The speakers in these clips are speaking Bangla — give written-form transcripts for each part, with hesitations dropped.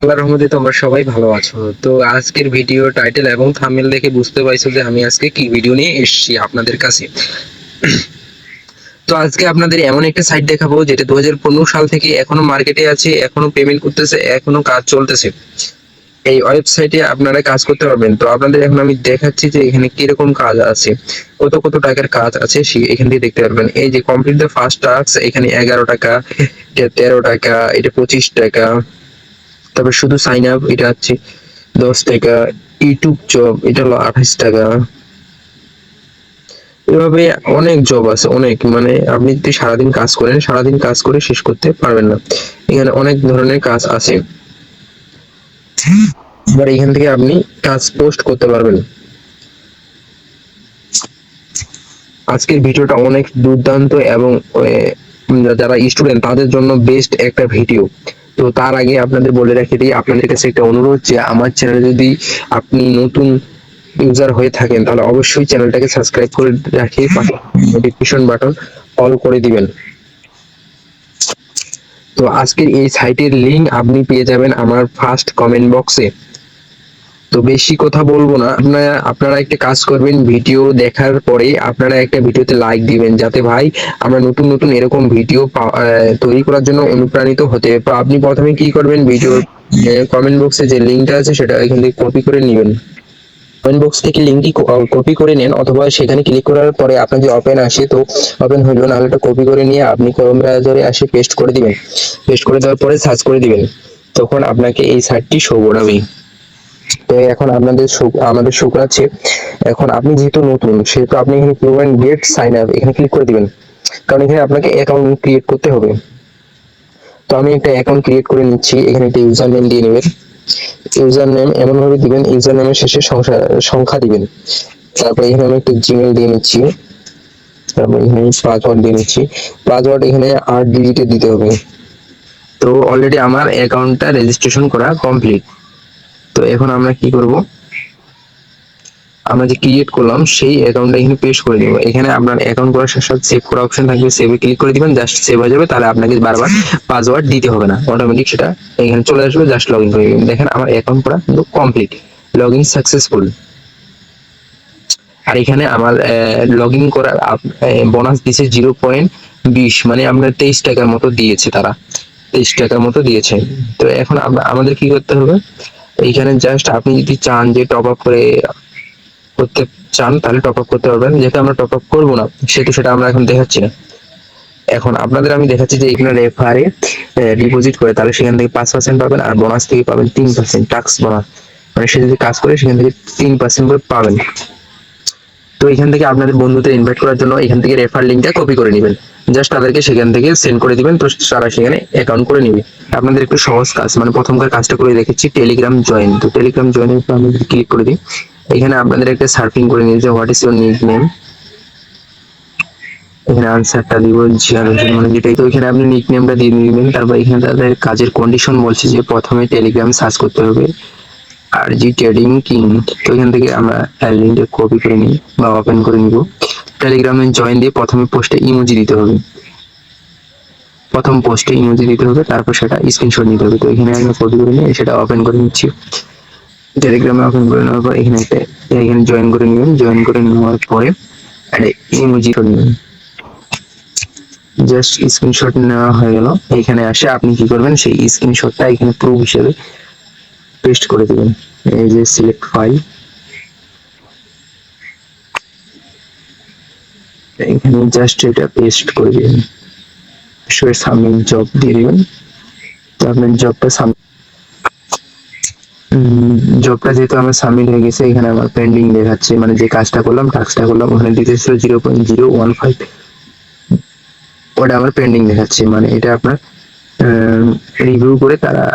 আল্লাহর রহমতে তোমরা সবাই ভালো আছো। তো আজকের ভিডিও টাইটেল এবং থাম্বনেল দেখে বুঝতে পারছো যে আমি আজকে কি ভিডিও নিয়ে এসেছি আপনাদের কাছে। তো আজকে আপনাদের এমন একটা সাইট দেখাবো যেটা 2015 সাল থেকে এখনো মার্কেটে আছে, এখনো পেমেন্ট করতেছে, এখনো কাজ চলতেছে। এই ওয়েবসাইটে আপনারা কাজ করতে পারবেন। তো আপনাদের এখন আমি দেখাচ্ছি যে এখানে কিরকম কাজ আছে, কত কত টাকার কাজ আছে এখান থেকে দেখতে পারবেন। এই যে কমপ্লিট দ্য ফার্স্ট টাস্ক, এখানে 11 টাকা, এটা 13 টাকা, এটা 25 টাকা। তারপর শুধু সাইন আপ, এটা হচ্ছে 10 টাকা। ইউটিউব জব, এটা হলো 28 টাকা। এভাবে অনেক জব আছে, অনেক, মানে আপনি যদি সারাদিন কাজ করেন, সারাদিন কাজ করে শেষ করতে পারবেন না। এখানে অনেক ধরনের কাজ আছে। এবার এখান থেকে আপনি কাজ পোস্ট করতে পারবেন। আজকের ভিডিওটা অনেক দুর্দান্ত এবং যারা স্টুডেন্ট তাদের জন্য বেস্ট একটা ভিডিও। তো তার আগে আপনাদের বলে রাখি দিই, আপনাদের কাছে একটা অনুরোধ যে আমার চ্যানেলে যদি আপনি নতুন ইউজার হয়ে থাকেন তাহলে অবশ্যই চ্যানেলটাকে সাবস্ক্রাইব করে রাখে নোটিফিকেশন বাটন অল করে দিবেন। তো আজকের এই সাইটের লিংক আপনি পেয়ে যাবেন আমার ফার্স্ট কমেন্ট বক্সে। তো বেশি কথা বলবো না, আপনারা একটা কাজ করবেন, ভিডিও দেখার পরে আপনারা একটা ভিডিওতে লাইক দিবেন, যাতে ভাই আমরা নতুন নতুন এরকম ভিডিও তৈরি করার জন্য অনুপ্রাণিত হতে। তো আপনি প্রথমে কি করবেন, ভিডিওর কমেন্ট বক্সে যে লিংকটা আছে সেটা এখান থেকে কপি করে নেবেন। কমেন্ট বক্স থেকে লিংকটি কপি করে নেন, অথবা সেখানে ক্লিক করার পরে আপনার যে ওপেন আসে, তো ওপেন হইলো না, এটা কপি করে নিয়ে আপনি ক্রোম ব্রাউজারে আসে পেস্ট করে দিবেন। পেস্ট করে দেওয়ার পরে সার্চ করে দিবেন, তখন আপনাকে এই সাইটটি শো করাবে। তো এখন আমাদের শো করাচ্ছে। এখন আপনি যেহেতু নতুন, সেহেতু আপনি এখানে পেমেন্ট গেট সাইন আপ এখানে ক্লিক করে দিবেন, কারণ এখানে আপনাকে অ্যাকাউন্ট ক্রিয়েট করতে হবে। তো আমি একটা অ্যাকাউন্ট ক্রিয়েট করে নিচ্ছি। এখানে একটা ইউজার নেম দিয়ে নেবেন। ইউজার নেম এমন ভাবে দিবেন, ইউজার নেমের শেষে সংখ্যা দিবেন। তারপরে এখানে আমি একটা জিমেল দিয়ে নিচ্ছি। তারপর এখানে পাসওয়ার্ড দিয়ে নিচ্ছি। পাসওয়ার্ড এখানে 8 ডিজিটের দিতে হবে। তো অলরেডি আমার অ্যাকাউন্টটা রেজিস্ট্রেশন করা কমপ্লিট। তো এখন আমরা কি করব, আমরা যে ক্রিয়েট করলাম সেই অ্যাকাউন্টটা এখানে পেস্ট করে দিব। এখানে আপনার অ্যাকাউন্ট করার সাথে সাথে সেভ করা অপশন থাকবে, সেভে ক্লিক করে দিবেন, জাস্ট সেভ হয়ে যাবে। তাহলে আপনাকে বারবার পাসওয়ার্ড দিতে হবে না, অটোমেটিক সেটা এখানে চলে আসবে, জাস্ট লগ ইন করে দিবেন। দেখেন আমার অ্যাকাউন্ট করা কিন্তু কমপ্লিট, লগ ইন সাকসেসফুল। আর এখানে আমার লগ ইন করার বোনাস দিয়েছে 0.20, মানে আপনার 23 টাকার মতো দিয়েছে তারা, 23 টাকার মতো দিয়েছে। তো এখন আমাদের কি করতে হবে, এইখানে জাস্ট আপনি যদি চান যে টপ আপ করতে চান তাহলে টপ আপ করতে পারবেন। যেহেতু আমরা টপ আপ করবো না সেহেতু সেটা আমরা এখন দেখাচ্ছি না। এখন আপনাদের আমি দেখাচ্ছি যে এখানে রেফারে ডিপোজিট করে তাহলে সেখান থেকে 5% পাবেন, আর বোনাস থেকে পাবেন 3%, টাক্স বোনাস, মানে সে যদি কাজ করে সেখান থেকে 3% করে পাবেন। তো এখান থেকে আপনাদের বন্ধুদের ইনভাইট করার জন্য এখান থেকে রেফার লিঙ্কটা কপি করে নেবেন, জাস্ট তাদেরকে সেখান থেকে সেন্ড করে দিবেন, তো তারা সেখানে অ্যাকাউন্ট করে নিবে। আপনাদের একটু সহজ কাজ, মানে প্রথমকার কাজটা করে রেখেছি, টেলিগ্রাম জয়েন। তো টেলিগ্রাম জয়েনের উপর আমি ক্লিক করে দিই। এখানে আপনাদের একটা সার্ফিং করে নিয়ে যে what is your nick name, এখানে আনসারটা দিব জিয়ারুদ্দিন, মানে যেটাই। তো এখানে আপনি নিক নেমটা দিয়ে দিবেন। তারপর এখানে তাদের কাজের কন্ডিশন বলছে যে প্রথমে টেলিগ্রাম সার্চ করতে হবে, আর জি ট্রেডিং কিং। তো এখান থেকে আমরা লিঙ্কটা কপি করে নিই বা ওপেন করে নিব। টেলিগ্রামে জয়েন দিয়ে প্রথমে পোস্টে ইমোজি দিতে হবে, প্রথম পোস্টে ইমোজি দিতে হবে, তারপর সেটা স্ক্রিনশট নিতে হবে। তো এখানে আমি কপি করে নিয়ে সেটা ওপেন করে নিচ্ছি। টেলিগ্রামে ওপেন করে নেওয়ার পর এখানে জয়েন করে নেবেন। জয়েন করে নেওয়ার পরে একটা ইমোজি নেবেন, জাস্ট স্ক্রিনশট নেওয়া হয়ে গেল। এখানে আসে আপনি কি করবেন, সেই স্ক্রিনশটটা এখানে প্রুফ হিসেবে পেস্ট করে দিবেন। এই যে সিলেক্ট ফাইল, এখানে জাস্ট এটা পেস্ট করে দিবেন, সাবমিট জব দিয়ে দিবেন। তো আপনার জবটা যেহেতু আমার সাবমিট হয়ে গেছে, এখানে আমার পেন্ডিং দেখাচ্ছে, মানে যে কাজটা করলাম টাস্কটা করলাম ওখানে দিতেছিল 0.015, ওটা আমার পেন্ডিং দেখাচ্ছে। মানে এটা আপনার রিভিউ করে তারা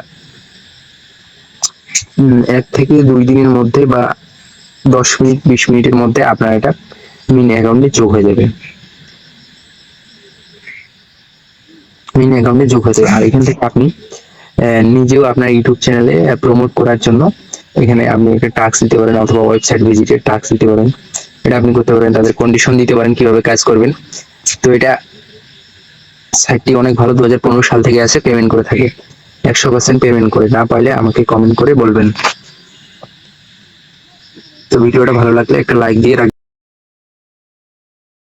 1 থেকে 2 দিনের মধ্যে বা 10 মিনিট 20 মিনিটের মধ্যে আপনার এটা মিন অ্যাকাউন্টে যোগ হয়ে যাবে, মিন অ্যাকাউন্টে যোগ হয়ে যাবে। আর এখান থেকে আপনি নিজেও আপনার ইউটিউব চ্যানেলে প্রমোট করার জন্য এখানে আপনি একটা টাস্ক দিতে পারেন, অথবা ওয়েবসাইট ভিজিটের টাস্ক দিতে পারেন। এটা আপনি করতে পারেন, তাদের কন্ডিশন দিতে পারেন কিভাবে কাজ করবেন। তো এটা সাইটটি অনেক ভালো, 2015 সাল থেকে আছে, পেমেন্ট করে থাকে। 100% পেমেন্ট করে, না পাইলে আমাকে কমেন্ট করে বলবেন। তো ভিডিওটা ভালো লাগলে একটা লাইক দিয়ে রাখবেন।